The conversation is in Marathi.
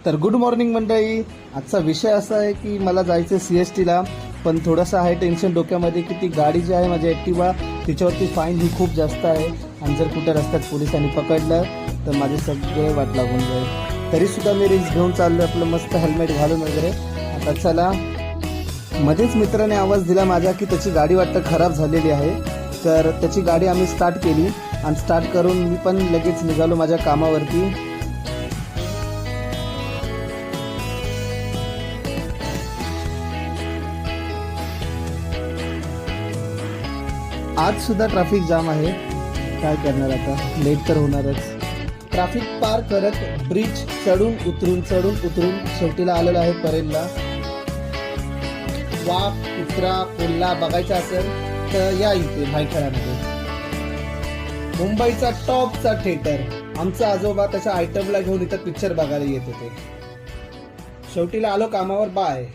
तर गुड मॉर्निंग मंडळी. आजचा विषय असा आहे की मला जायचं CSTला, पण थोडंसं आहे टेन्शन डोक्यामध्ये की ती गाडी जी आहे माझी ॲक्टिवा तिच्यावरती फाईन ही खूप जास्त आहे आणि जर कुठे रस्त्यात पोलिसांनी पकडलं तर माझे सगळे वाट लागून जाईल. तरीसुद्धा मी रिस्क घेऊन चाललो आपलं मस्त हेल्मेट घालून वगैरे. आता चला. मध्येच मित्राने आवाज दिला माझ्या की त्याची गाडी वाटतं खराब झालेली आहे. तर त्याची गाडी आम्ही स्टार्ट केली आणि स्टार्ट करून मी पण लगेच निघालो माझ्या कामावरती. आज सुद्धा ट्रॅफिक जाम आहे. काय करणार आता, लेट तर होणारच. ट्रॅफिक पार करत ब्रिज चढून उतरून शेवटीला आलेलो आहे परेलला. वाघ कुत्रा कोल्हा बघायचा असेल तर या इथे भायखळ्यामध्ये. मुंबईचा टॉपचा थिएटर. आमचा आजोबा त्याच्या आयटमला घेऊन इथं पिक्चर बघायला येत होते. शेवटीला आलो कामावर. बाय.